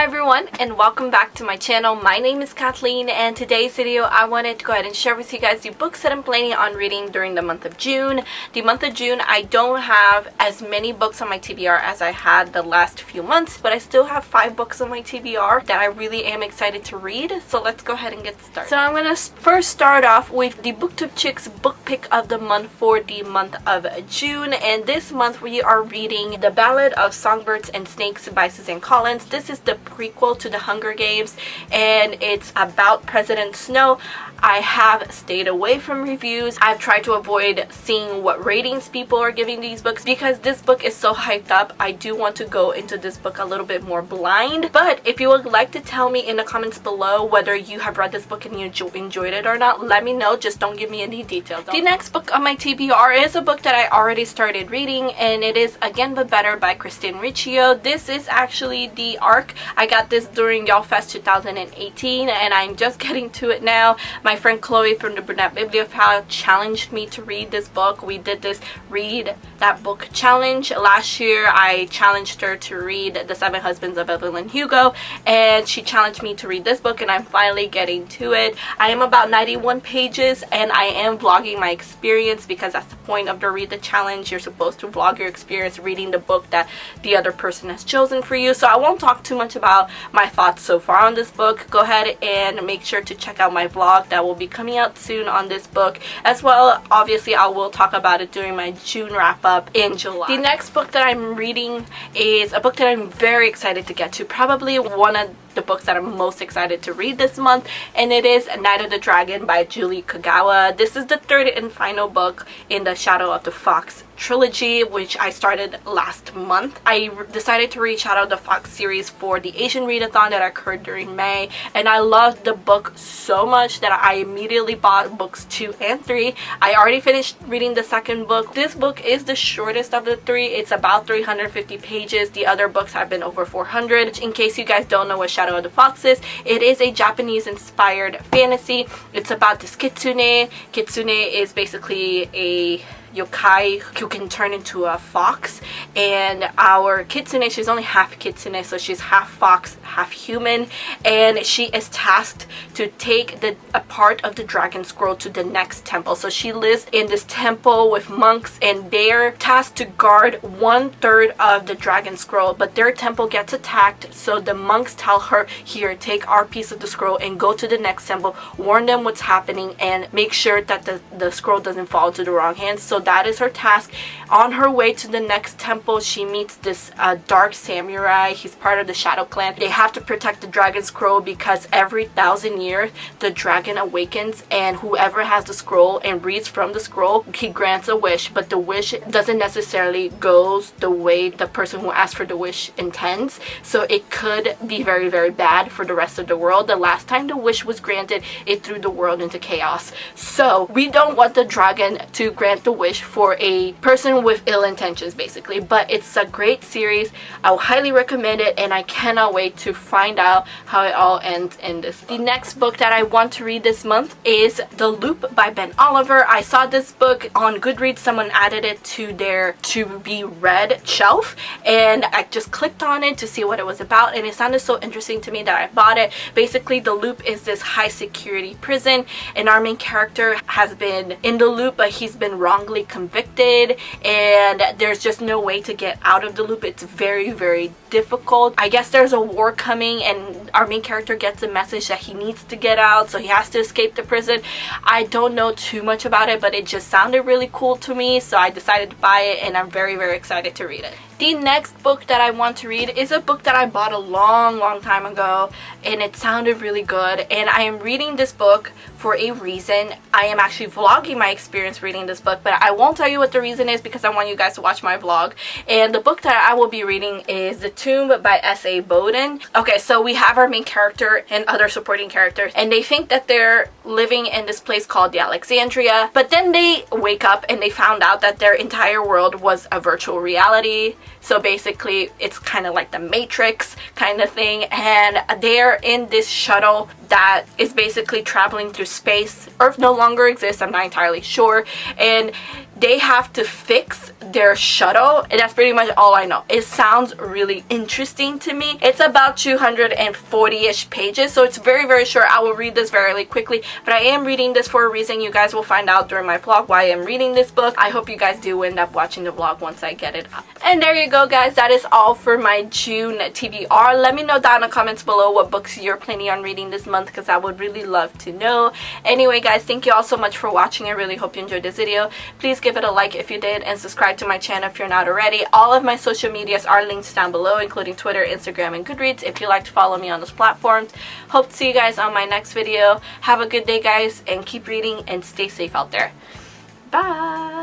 Hi everyone, and welcome back to my channel. My name is Kathleen, and today's video I wanted to go ahead and share with you guys the books that I'm planning on reading during the month of June. The month of June, I don't have as many books on my TBR as I had the last few months, but I still have 5 books on my TBR that I really am excited to read. So let's go ahead and get started. So I'm gonna first start off with the Booktube Chicks book pick of the month for the month of June, and this month we are reading The Ballad of Songbirds and Snakes by Suzanne Collins. This is the prequel to the Hunger Games, and it's about President Snow. I have stayed away from reviews. I've tried to avoid seeing what ratings people are giving these books because this book is so hyped up. I do want to go into this book a little bit more blind. But if you would like to tell me in the comments below whether you have read this book and you enjoyed it or not, let me know. Just don't give me any details. The next book on my TBR is a book that I already started reading, and it is Again But Better by Christine Riccio. This is actually the arc. I got this during Y'all Fest 2018, and I'm just getting to it now. My friend Chloe from the Brunette Bibliophile challenged me to read this book. We did this read that book challenge last year. I challenged her to read The Seven Husbands of Evelyn Hugo, and she challenged me to read this book, and I'm finally getting to it. I am about 91 pages, and I am vlogging my experience because that's the point of the Read the Challenge. You're supposed to vlog your experience reading the book that the other person has chosen for you. So I won't talk too much about my thoughts so far on this book. Go ahead and make sure to check out my vlog that will be coming out soon on this book as well. Obviously I will talk about it during my June wrap up in July. The next book that I'm reading is a book that I'm very excited to get to, probably one of the books that I'm most excited to read this month, and it is Night of the Dragon by Julie Kagawa. This is the third and final book in the Shadow of the Fox trilogy, which I started last month. I decided to read Shadow of the Fox series for the Asian readathon that occurred during May, and I loved the book so much that I immediately bought books 2 and 3. I already finished reading the second book. This book is the shortest of the 3. It's about 350 pages. The other books have been over 400. In case you guys don't know what Shadow of the Fox is, it is a Japanese inspired fantasy. It's about this kitsune. Kitsune is basically a yokai who can turn into a fox, and our kitsune, she's only half kitsune, so she's half fox, half human, and she is tasked to take a part of the dragon scroll to the next temple. So she lives in this temple with monks, and they're tasked to guard 1/3 of the dragon scroll, but their temple gets attacked, so the monks tell her, here, take our piece of the scroll and go to the next temple, warn them what's happening, and make sure that the scroll doesn't fall into the wrong hands. So that is her task. On her way to the next temple, she meets this dark samurai. He's part of the Shadow Clan. They have to protect the dragon scroll because every 1,000 years the dragon awakens, and whoever has the scroll and reads from the scroll, he grants a wish, but the wish doesn't necessarily go the way the person who asked for the wish intends. So it could be very, very bad for the rest of the world. The last time the wish was granted, it threw the world into chaos. So we don't want the dragon to grant the wish for a person with ill intentions, basically. But it's a great series. I would highly recommend it, and I cannot wait to find out how it all ends in this. The next book that I want to read this month is The Loop by Ben Oliver. I saw this book on Goodreads. Someone added it to their to be read shelf, and I just clicked on it to see what it was about, and it sounded so interesting to me that I bought it. Basically, The Loop is this high security prison, and our main character has been in the loop, but he's been wrongly convicted, and there's just no way to get out of the loop. It's very, very difficult. I guess there's a war coming, and our main character gets a message that he needs to get out, so he has to escape the prison. I don't know too much about it, but it just sounded really cool to me, so I decided to buy it, and I'm very, very excited to read it. The next book that I want to read is a book that I bought a long time ago, and it sounded really good, and I am reading this book for a reason. I am actually vlogging my experience reading this book, but I won't tell you what the reason is because I want you guys to watch my vlog. And the book that I will be reading is The Tomb by S.A. Bowden. Okay, so we have our main character and other supporting characters, and they think that they're living in this place called the Alexandria, but then they wake up and they found out that their entire world was a virtual reality. So basically it's kind of like the Matrix kind of thing, and they're in this shuttle that is basically traveling through space. Earth no longer exists, I'm not entirely sure, and they have to fix their shuttle, and that's pretty much all I know. It sounds really interesting to me. It's about 240-ish pages, so it's very, very short. I will read this very quickly, but I am reading this for a reason. You guys will find out during my vlog why I'm reading this book. I hope you guys do end up watching the vlog once I get it up. And there you go, guys. That is all for my June TBR. Let me know down in the comments below what books you're planning on reading this month, because I would really love to know. Anyway, guys, thank you all so much for watching. I really hope you enjoyed this video. Please give it a like if you did, and subscribe to my channel if you're not already. All of my social medias are linked down below, including Twitter, Instagram, and Goodreads if you like to follow me on those platforms. Hope to see you guys on my next video. Have a good day, guys, and keep reading and stay safe out there. Bye!